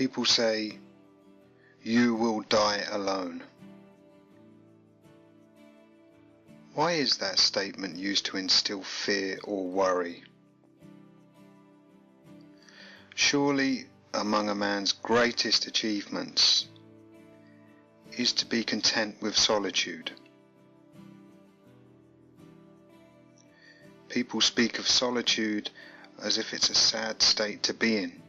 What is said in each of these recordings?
People say, "You will die alone." Why is that statement used to instill fear or worry? Surely, among a man's greatest achievements is to be content with solitude. People speak of solitude as if it's a sad state to be in.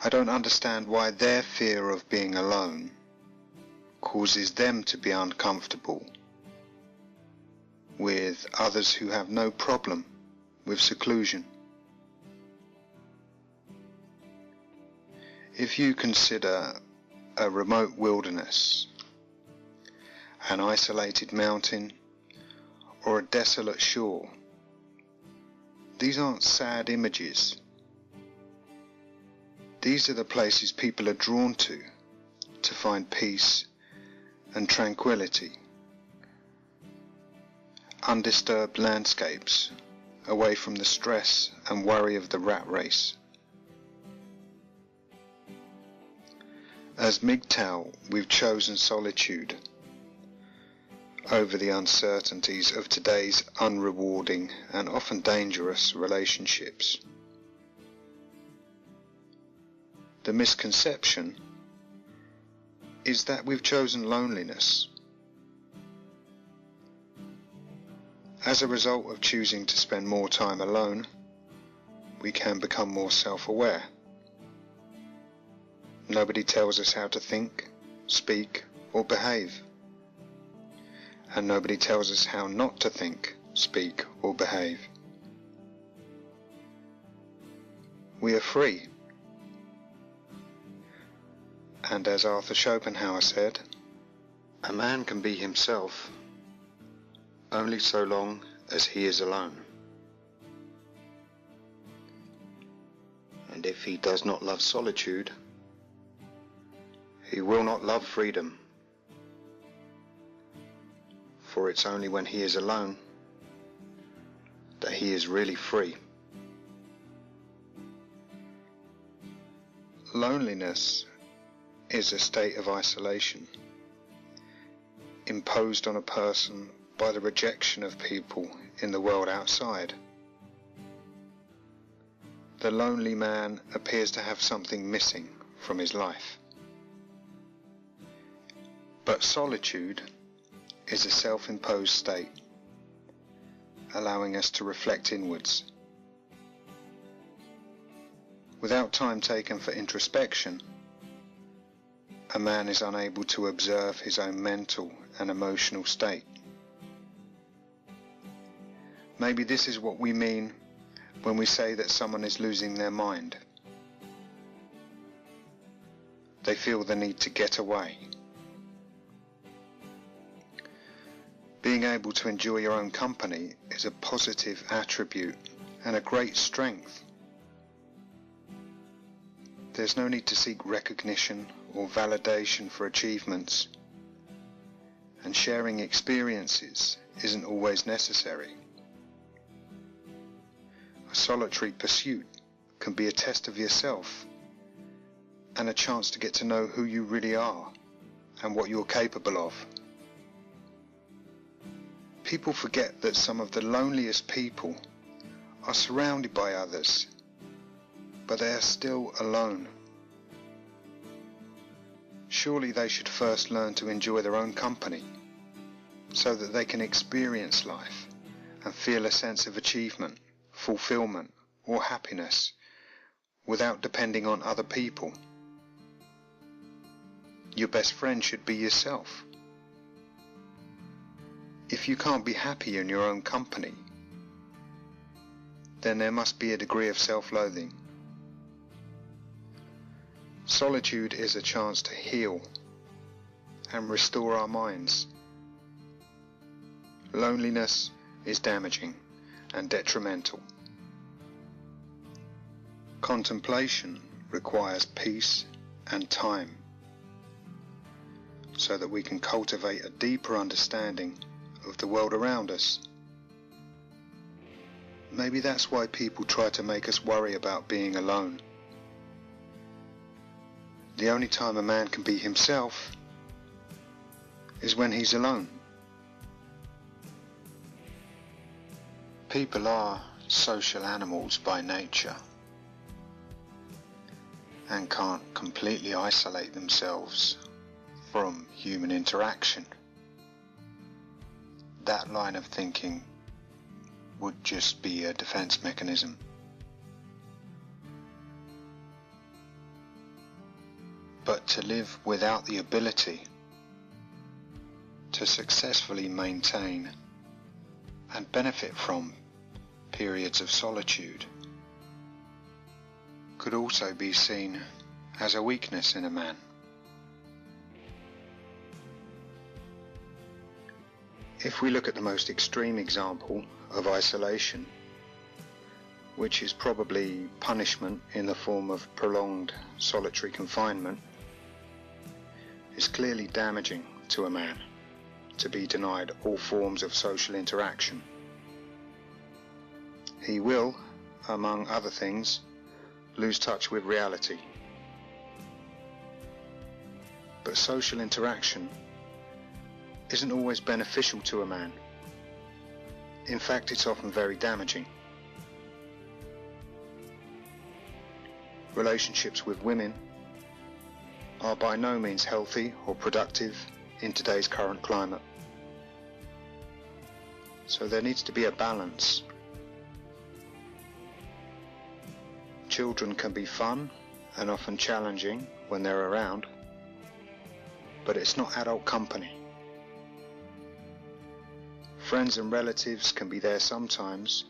I don't understand why their fear of being alone causes them to be uncomfortable with others who have no problem with seclusion. If you consider a remote wilderness, an isolated mountain, or a desolate shore, these aren't sad images. These are the places people are drawn to find peace and tranquility. Undisturbed landscapes, away from the stress and worry of the rat race. As MGTOW, we've chosen solitude over the uncertainties of today's unrewarding and often dangerous relationships. The misconception is that we've chosen loneliness. As a result of choosing to spend more time alone, we can become more self-aware. Nobody tells us how to think, speak, or behave. And nobody tells us how not to think, speak, or behave. We are free. And as Arthur Schopenhauer said, a man can be himself only so long as he is alone. And if he does not love solitude, he will not love freedom. For it's only when he is alone that he is really free. Loneliness is a state of isolation imposed on a person by the rejection of people in the world outside. The lonely man appears to have something missing from his life. But solitude is a self-imposed state, allowing us to reflect inwards. Without time taken for introspection, a man is unable to observe his own mental and emotional state. Maybe this is what we mean when we say that someone is losing their mind. They feel the need to get away. Being able to enjoy your own company is a positive attribute and a great strength. There's no need to seek recognition or validation for achievements, and sharing experiences isn't always necessary. A solitary pursuit can be a test of yourself and a chance to get to know who you really are and what you're capable of. People forget that some of the loneliest people are surrounded by others, but they are still alone. Surely they should first learn to enjoy their own company, so that they can experience life and feel a sense of achievement, fulfillment, or happiness without depending on other people. Your best friend should be yourself. If you can't be happy in your own company, then there must be a degree of self-loathing. Solitude is a chance to heal and restore our minds. Loneliness is damaging and detrimental. Contemplation requires peace and time, so that we can cultivate a deeper understanding of the world around us. maybe that's why people try to make us worry about being alone. The only time a man can be himself is when he's alone. People are social animals by nature and can't completely isolate themselves from human interaction. That line of thinking would just be a defense mechanism. But to live without the ability to successfully maintain and benefit from periods of solitude could also be seen as a weakness in a man. If we look at the most extreme example of isolation, which is probably punishment in the form of prolonged solitary confinement, it's clearly damaging to a man to be denied all forms of social interaction. He will, among other things, lose touch with reality. But social interaction isn't always beneficial to a man. In fact, it's often very damaging. Relationships with women are by no means healthy or productive in today's current climate. So there needs to be a balance. Children can be fun and often challenging when they're around, but it's not adult company. Friends and relatives can be there sometimes,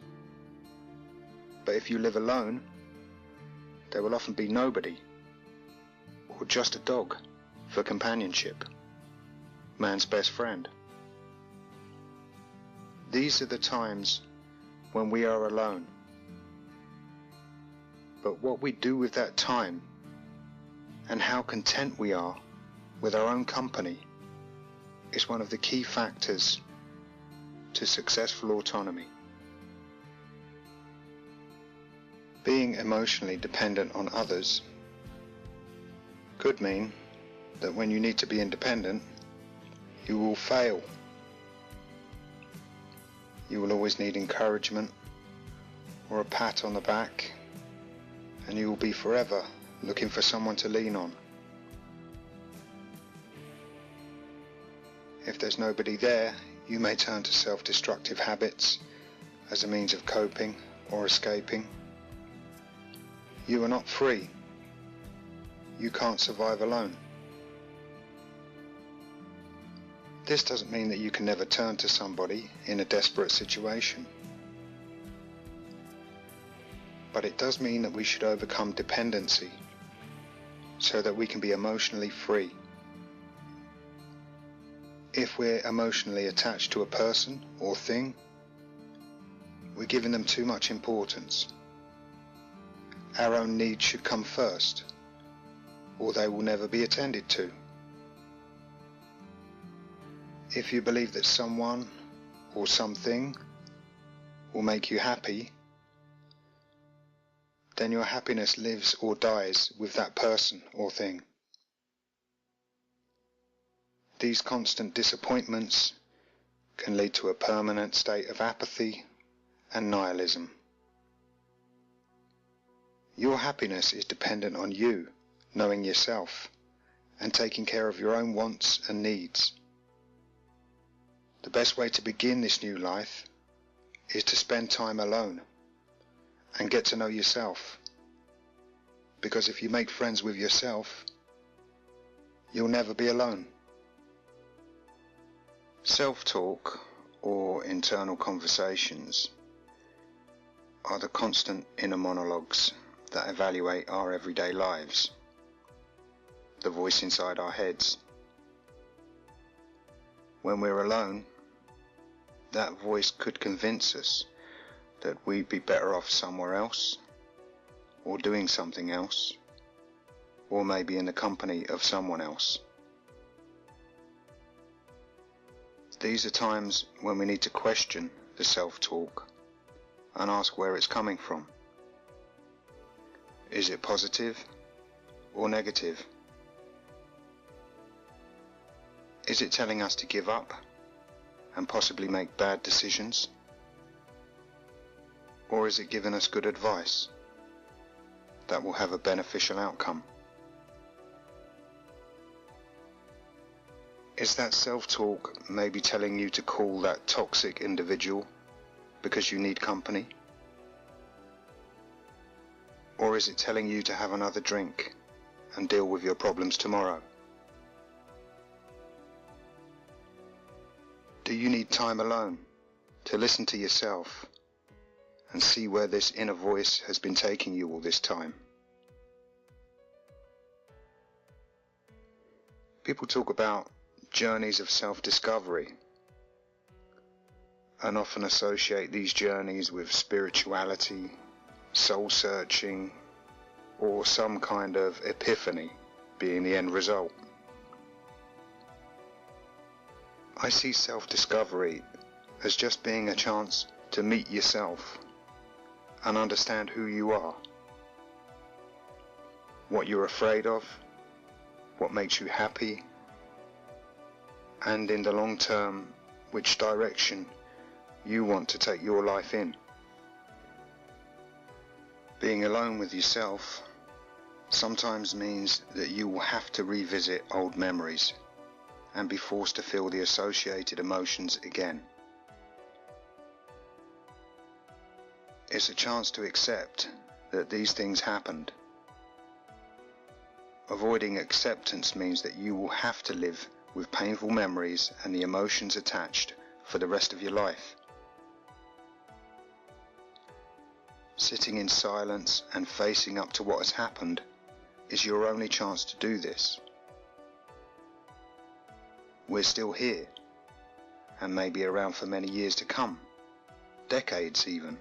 but if you live alone, there will often be nobody, or just a dog for companionship, man's best friend. These are the times when we are alone. But what we do with that time and how content we are with our own company is one of the key factors to successful autonomy. Being emotionally dependent on others could mean that when you need to be independent, you will fail. You will always need encouragement or a pat on the back, and you will be forever looking for someone to lean on. If there's nobody there, you may turn to self-destructive habits as a means of coping or escaping. You are not free. You can't survive alone. This doesn't mean that you can never turn to somebody in a desperate situation. But it does mean that we should overcome dependency so that we can be emotionally free. If we're emotionally attached to a person or thing, we're giving them too much importance. Our own needs should come first, or they will never be attended to. If you believe that someone or something will make you happy, then your happiness lives or dies with that person or thing. These constant disappointments can lead to a permanent state of apathy and nihilism. Your happiness is dependent on you knowing yourself and taking care of your own wants and needs. The best way to begin this new life is to spend time alone and get to know yourself. Because if you make friends with yourself, you'll never be alone. Self-talk, or internal conversations, are the constant inner monologues that evaluate our everyday lives, the voice inside our heads. When we're alone, that voice could convince us that we'd be better off somewhere else, or doing something else, or maybe in the company of someone else. These are times when we need to question the self-talk and ask where it's coming from. Is it positive or negative? Is it telling us to give up and possibly make bad decisions? Or is it giving us good advice that will have a beneficial outcome? Is that self-talk maybe telling you to call that toxic individual because you need company? Or is it telling you to have another drink and deal with your problems tomorrow? Do you need time alone to listen to yourself and see where this inner voice has been taking you all this time? People talk about journeys of self-discovery and often associate these journeys with spirituality, soul-searching, or some kind of epiphany being the end result. I see self-discovery as just being a chance to meet yourself and understand who you are, what you're afraid of, what makes you happy, and in the long term, which direction you want to take your life in. Being alone with yourself sometimes means that you will have to revisit old memories and be forced to feel the associated emotions again. It's a chance to accept that these things happened. Avoiding acceptance means that you will have to live with painful memories and the emotions attached for the rest of your life. Sitting in silence and facing up to what has happened is your only chance to do this. We're still here, and may be around for many years to come, decades even.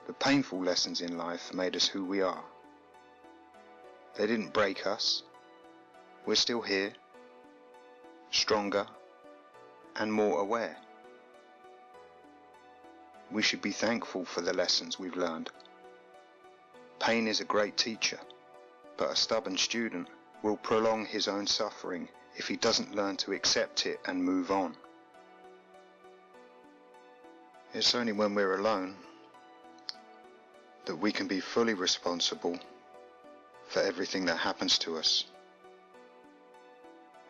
The painful lessons in life made us who we are. They didn't break us. We're still here, stronger and more aware. We should be thankful for the lessons we've learned. Pain is a great teacher, but a stubborn student will prolong his own suffering if he doesn't learn to accept it and move on. It's only when we're alone that we can be fully responsible for everything that happens to us.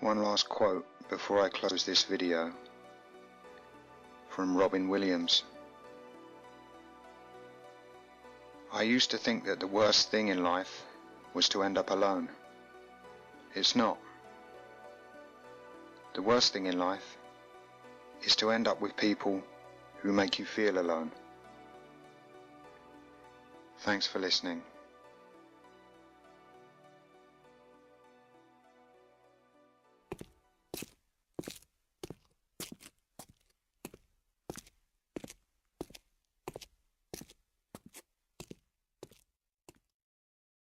One last quote before I close this video from Robin Williams. I used to think that the worst thing in life was to end up alone. It's not. The worst thing in life is to end up with people who make you feel alone. Thanks for listening.